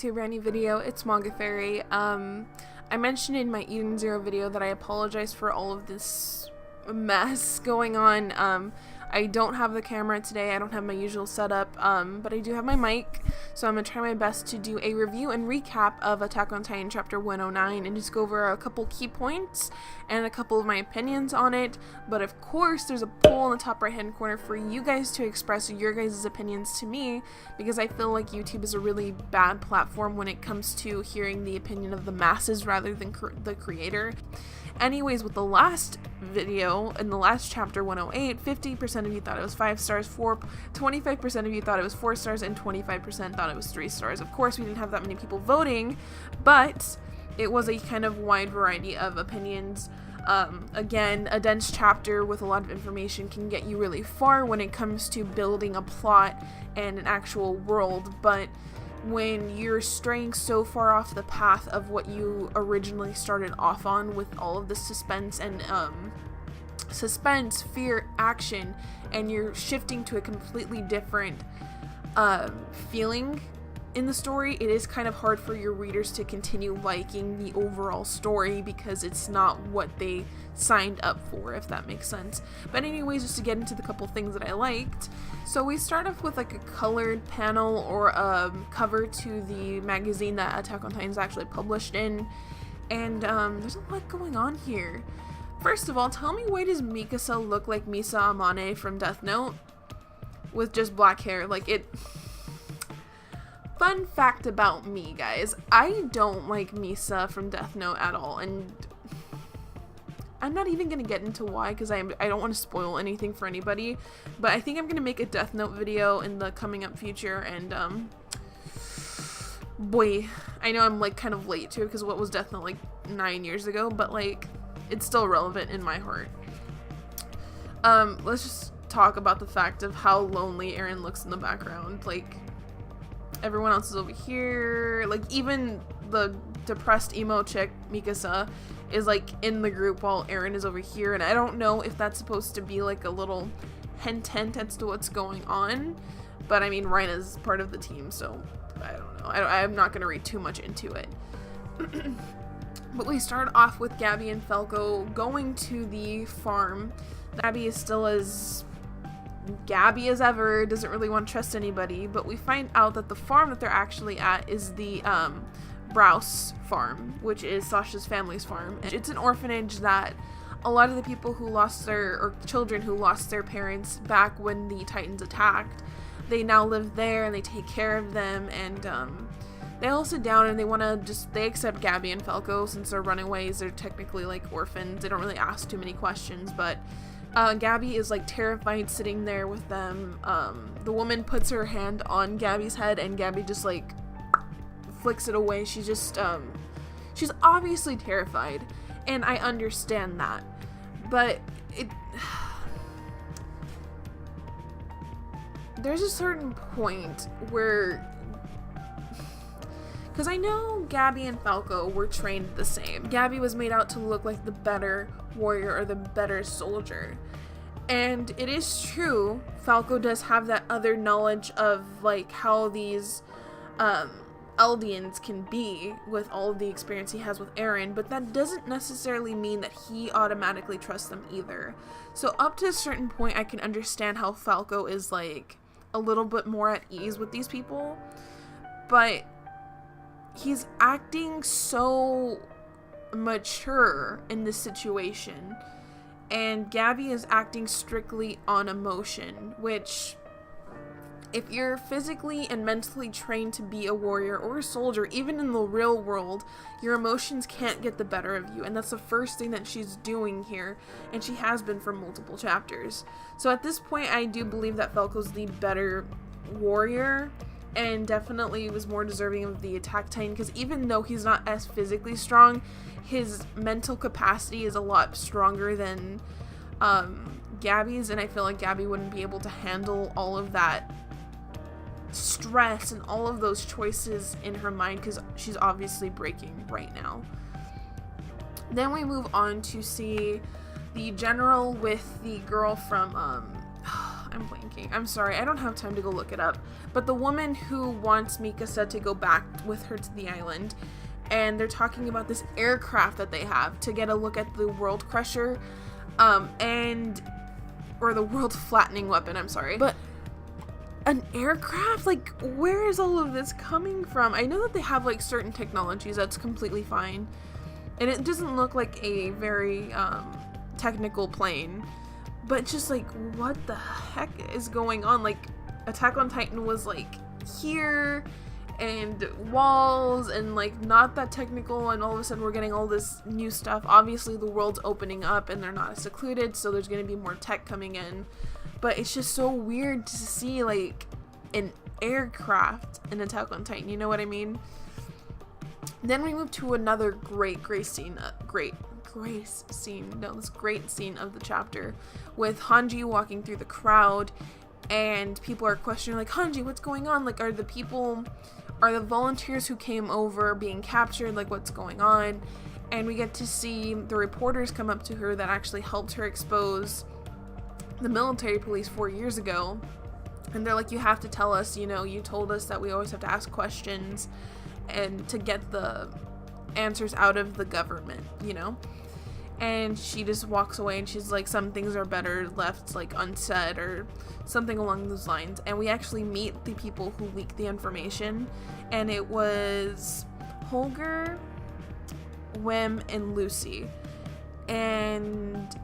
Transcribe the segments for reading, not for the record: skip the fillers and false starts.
to a brand new video. It's Manga Fairy. I mentioned in my Eden Zero video that I apologize for all of this mess going on. I don't have the camera today, I don't have my usual setup, but I do have my mic, so I'm going to try my best to do a review and recap of Attack on Titan chapter 109 and just go over a couple key points and a couple of my opinions on it. But of course, there's a poll in the top right hand corner for you guys to express your guys' opinions to me, because I feel like YouTube is a really bad platform when it comes to hearing the opinion of the masses rather than the creator. Anyways, with the last video, in the last chapter 108, 50% of you thought it was 5 stars, 25% of you thought it was 4 stars, and 25% thought it was 3 stars. Of course, we didn't have that many people voting, but it was a kind of wide variety of opinions. Again, a dense chapter with a lot of information can get you really far when it comes to building a plot and an actual world, but when you're straying so far off the path of what you originally started off on with all of the suspense and fear, action, and you're shifting to a completely different feeling in the story, it is kind of hard for your readers to continue liking the overall story because it's not what they signed up for, if that makes sense. But anyways, just to get into the couple things that I liked. So we start off with like a colored panel or cover to the magazine that Attack on Titan is actually published in. And there's a lot going on here. First of all, tell me, why does Mikasa look like Misa Amane from Death Note? With just black hair. Like, it... Fun fact about me, guys, I don't like Misa from Death Note at all, and I'm not even gonna get into why, because I don't want to spoil anything for anybody, but I think I'm gonna make a Death Note video in the coming up future, and boy, I know I'm like kind of late to it, because what was Death Note, like 9 years ago, but like, it's still relevant in my heart. Let's just talk about the fact of how lonely Eren looks in the background. Like, everyone else is over here. Like, even the depressed emo chick, Mikasa, is like in the group while Eren is over here. And I don't know if that's supposed to be like a little hint as to what's going on. But I mean, Reina's part of the team, so I don't know. I'm not going to read too much into it. But we start off with Gaby and Falco going to the farm. Gaby is still as Gaby as ever, doesn't really want to trust anybody, but we find out that the farm that they're actually at is the Browse farm, which is Sasha's family's farm. It's an orphanage that a lot of the people who lost or children who lost their parents back when the Titans attacked, they now live there and they take care of them, and they all sit down and they accept Gaby and Falco since they're runaways. They're technically like orphans. They don't really ask too many questions, but Gaby is like terrified sitting there with them. The woman puts her hand on Gaby's head and Gaby just like flicks it away. She's just, she's obviously terrified, and I understand that, but there's a certain point where, because I know Gaby and Falco were trained the same. Gaby was made out to look like the better warrior or the better soldier. And it is true, Falco does have that other knowledge of like how these Eldians can be with all of the experience he has with Eren, but that doesn't necessarily mean that he automatically trusts them either. So up to a certain point, I can understand how Falco is like a little bit more at ease with these people, but he's acting so mature in this situation, and Gaby is acting strictly on emotion, which, if you're physically and mentally trained to be a warrior or a soldier, even in the real world, your emotions can't get the better of you, and that's the first thing that she's doing here, and she has been for multiple chapters. So at this point, I do believe that Falco's the better warrior, and definitely was more deserving of the Attack Titan, because even though he's not as physically strong, his mental capacity is a lot stronger than Gaby's, and I feel like Gaby wouldn't be able to handle all of that stress and all of those choices in her mind, because she's obviously breaking right now. Then we move on to see the general with the girl from I'm blanking. I'm sorry. I don't have time to go look it up. But the woman who wants Mikasa to go back with her to the island, and they're talking about this aircraft that they have to get a look at the World Crusher, or the World Flattening Weapon, I'm sorry. But an aircraft? Like, where is all of this coming from? I know that they have, like, certain technologies. That's completely fine. And it doesn't look like a very, technical plane. But just, like, what the heck is going on? Like, Attack on Titan was, like, here, and walls, and, like, not that technical, and all of a sudden we're getting all this new stuff. Obviously, the world's opening up, and they're not as secluded, so there's gonna be more tech coming in. But it's just so weird to see, like, an aircraft in Attack on Titan, you know what I mean? Then we move to another great scene of the chapter, with Hanji walking through the crowd, and people are questioning, like, Hanji, what's going on? Like, are the volunteers who came over being captured? Like, what's going on? And we get to see the reporters come up to her that actually helped her expose the military police 4 years ago, and they're like, you have to tell us, you know, you told us that we always have to ask questions and to get the answers out of the government, you know? And she just walks away, and she's like, some things are better left, like, unsaid, or something along those lines. And we actually meet the people who leaked the information, and it was Holger, Wim, and Lucy. And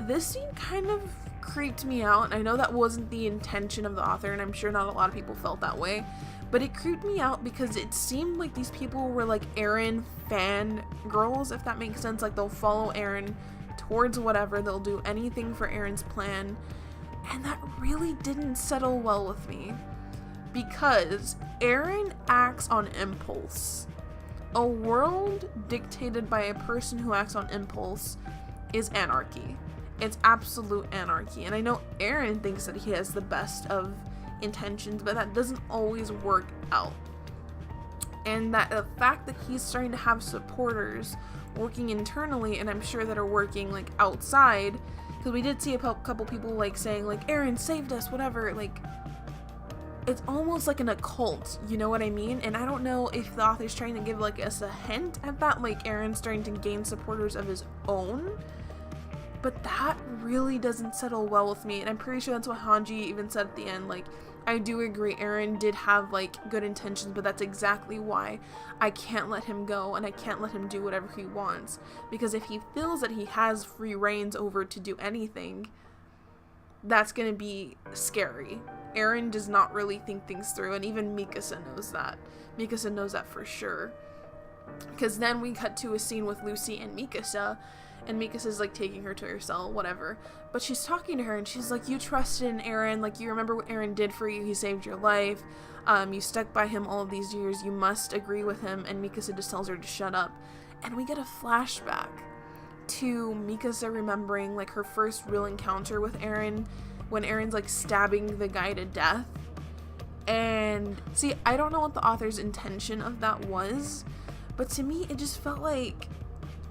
this scene kind of creeped me out. I know that wasn't the intention of the author, and I'm sure not a lot of people felt that way, but it creeped me out because it seemed like these people were, like, Eren fan girls, if that makes sense. Like, they'll follow Eren towards whatever, they'll do anything for Eren's plan, and that really didn't settle well with me, because Eren acts on impulse. A world dictated by a person who acts on impulse is anarchy. It's absolute anarchy. And I know Eren thinks that he has the best of intentions, but that doesn't always work out. And that the fact that he's starting to have supporters working internally, and I'm sure that are working, like, outside, because we did see a couple people, like, saying, like, Eren saved us, whatever, like, it's almost like an occult, you know what I mean? And I don't know if the author's trying to give, like, us a hint at that, like, Eren's starting to gain supporters of his own. But that really doesn't settle well with me, and I'm pretty sure that's what Hanji even said at the end. Like, I do agree Eren did have, like, good intentions, but that's exactly why I can't let him go, and I can't let him do whatever he wants. Because if he feels that he has free reins over to do anything, that's gonna be scary. Eren does not really think things through, and even Mikasa knows that. Mikasa knows that for sure. Because then we cut to a scene with Lucy and Mikasa, and Mikasa's, like, taking her to her cell, whatever. But she's talking to her, and she's like, you trusted in Eren, like, you remember what Eren did for you, he saved your life, you stuck by him all of these years, you must agree with him. And Mikasa just tells her to shut up. And we get a flashback to Mikasa remembering, like, her first real encounter with Eren, when Eren's, like, stabbing the guy to death. And, see, I don't know what the author's intention of that was, but to me, it just felt like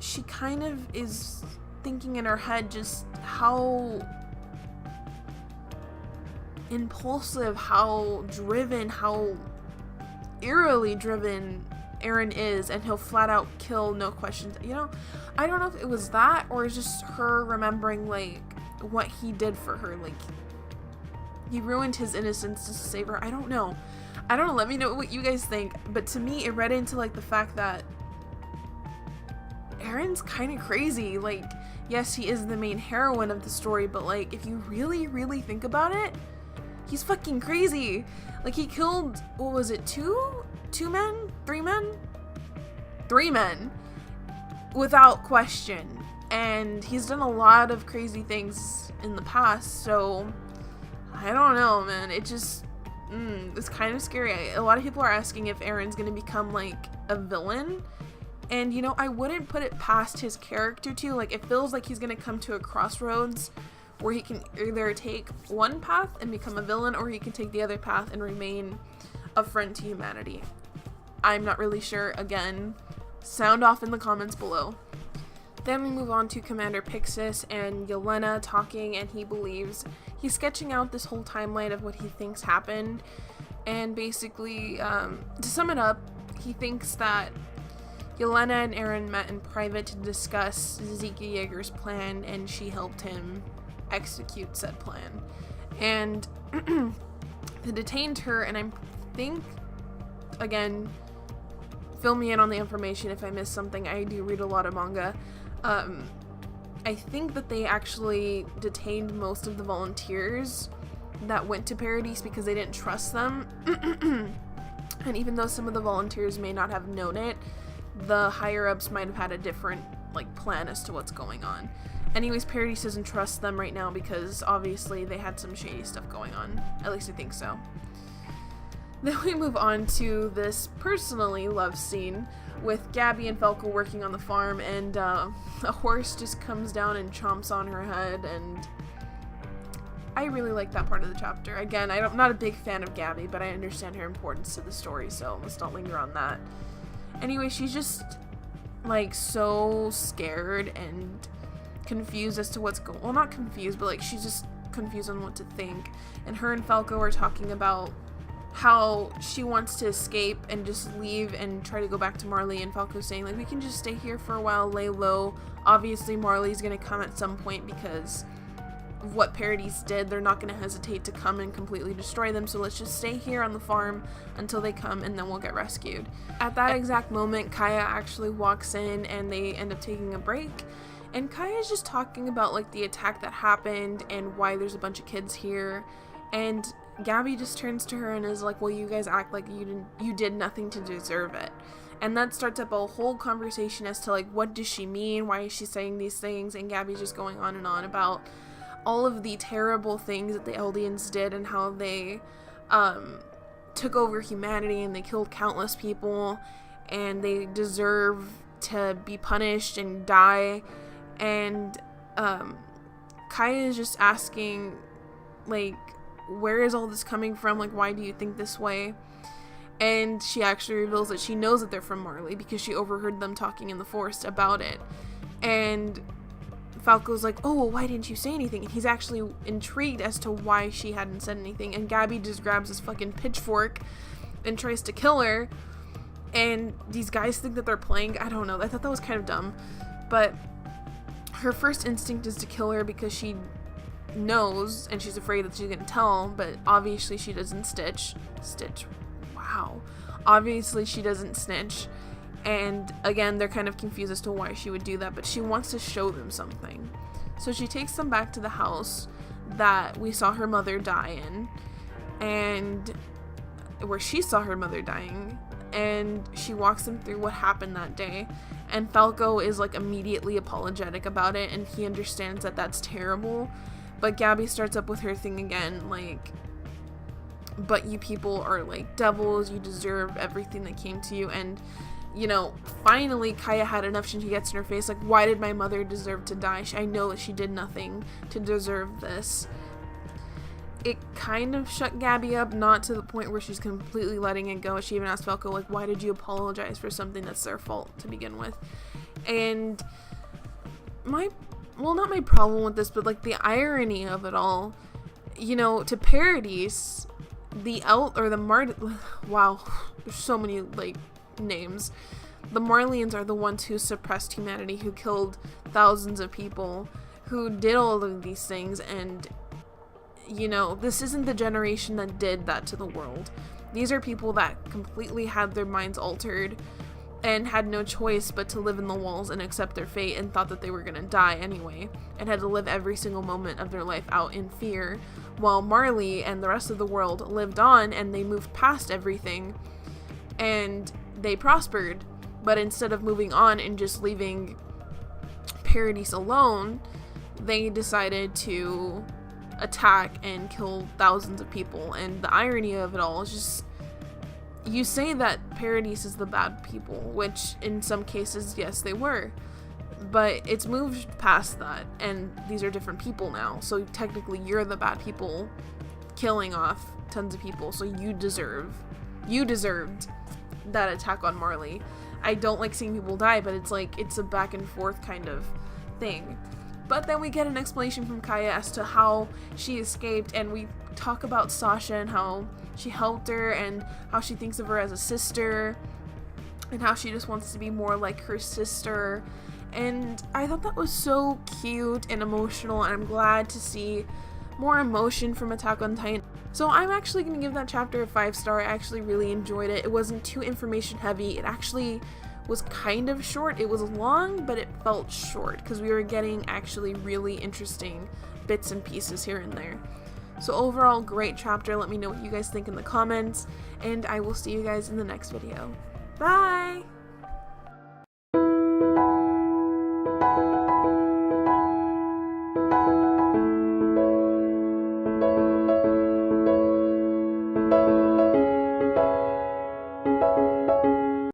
she kind of is thinking in her head just how impulsive, how driven, how eerily driven Eren is, and he'll flat out kill, no questions. You know, I don't know if it was that, or it's just her remembering, like, what he did for her. Like, he ruined his innocence to save her. I don't know. Let me know what you guys think. But to me, it read into, like, the fact that Eren's kind of crazy. Like, yes, he is the main heroine of the story, but, like, if you really, really think about it, he's fucking crazy. Like, he killed, what was it, three men without question, and he's done a lot of crazy things in the past, so I don't know, man. It just it's kind of scary. A lot of people are asking if Eren's gonna become, like, a villain. And, you know, I wouldn't put it past his character to, like, it feels like he's gonna come to a crossroads where he can either take one path and become a villain, or he can take the other path and remain a friend to humanity. I'm not really sure. Again, sound off in the comments below. Then we move on to Commander Pyxis and Yelena talking, and he's sketching out this whole timeline of what he thinks happened. And basically, to sum it up, he thinks that Yelena and Eren met in private to discuss Zeke Yeager's plan, and she helped him execute said plan. And they detained her, and I think, again, fill me in on the information if I missed something. I do read a lot of manga. I think that they actually detained most of the volunteers that went to Paradise because they didn't trust them. And even though some of the volunteers may not have known it, the higher-ups might have had a different, plan as to what's going on. Anyways, Paradise doesn't trust them right now because obviously they had some shady stuff going on. At least I think so. Then we move on to this personally love scene with Gaby and Falco working on the farm, and a horse just comes down and chomps on her head, and I really like that part of the chapter. Again, I'm not a big fan of Gaby, but I understand her importance to the story, so let's not linger on that. Anyway, she's just, so scared and confused as to what's going on. Well, not confused, but, she's just confused on what to think. And her and Falco are talking about how she wants to escape and just leave and try to go back to Marley, and Falco's saying, we can just stay here for a while, lay low. Obviously, Marley's gonna come at some point because of what Paradise did. They're not gonna hesitate to come and completely destroy them, so let's just stay here on the farm until they come, and then we'll get rescued. At that exact moment, Kaya actually walks in, and they end up taking a break. And Kaya's just talking about, the attack that happened and why there's a bunch of kids here. And Gaby just turns to her and is like, well, you guys act like you did nothing to deserve it. And that starts up a whole conversation as to, what does she mean? Why is she saying these things? And Gaby's just going on and on about all of the terrible things that the Eldians did and how they took over humanity and they killed countless people and they deserve to be punished and die. And Kaya is just asking, where is all this coming from? Why do you think this way? And she actually reveals that she knows that they're from Marley because she overheard them talking in the forest about it. And Falco's like, oh, well, why didn't you say anything? And he's actually intrigued as to why she hadn't said anything. And Gaby just grabs this fucking pitchfork and tries to kill her. And these guys think that they're playing. I don't know. I thought that was kind of dumb. But her first instinct is to kill her because she knows and she's afraid that she's gonna tell, but obviously she doesn't obviously she doesn't snitch. And again, they're kind of confused as to why she would do that, but she wants to show them something. So she takes them back to the house that we saw her mother die in, and where she saw her mother dying, and she walks them through what happened that day. And Falco is immediately apologetic about it, and he understands that that's terrible. But Gaby starts up with her thing again, but you people are devils, you deserve everything that came to you. And, finally Kaya had enough. She gets in her face, why did my mother deserve to die? I know that she did nothing to deserve this. It kind of shut Gaby up, not to the point where she's completely letting it go. She even asked Falco, why did you apologize for something that's their fault to begin with? And not my problem with this, but the irony of it all, to Paradise, wow, there's so many names. The Marleyans are the ones who suppressed humanity, who killed thousands of people, who did all of these things. And this isn't the generation that did that to the world. These are people that completely had their minds altered and had no choice but to live in the walls and accept their fate, and thought that they were gonna die anyway, and had to live every single moment of their life out in fear, while Marley and the rest of the world lived on, and they moved past everything, and they prospered. But instead of moving on and just leaving Paradise alone, they decided to attack and kill thousands of people. And the irony of it all is just, you say that Paradise is the bad people, which in some cases, yes, they were, but it's moved past that, and these are different people now, so technically you're the bad people killing off tons of people, so you deserved that attack on Marley. I don't like seeing people die, but it's like, it's a back and forth kind of thing. But then we get an explanation from Kaya as to how she escaped, and we talk about Sasha and how she helped her and how she thinks of her as a sister and how she just wants to be more like her sister. And I thought that was so cute and emotional, and I'm glad to see more emotion from Attack on Titan. So I'm actually going to give that chapter a 5-star. I actually really enjoyed it. It wasn't too information heavy. It actually was kind of short. It was long, but it felt short because we were getting actually really interesting bits and pieces here and there. So overall, great chapter. Let me know what you guys think in the comments, and I will see you guys in the next video. Bye!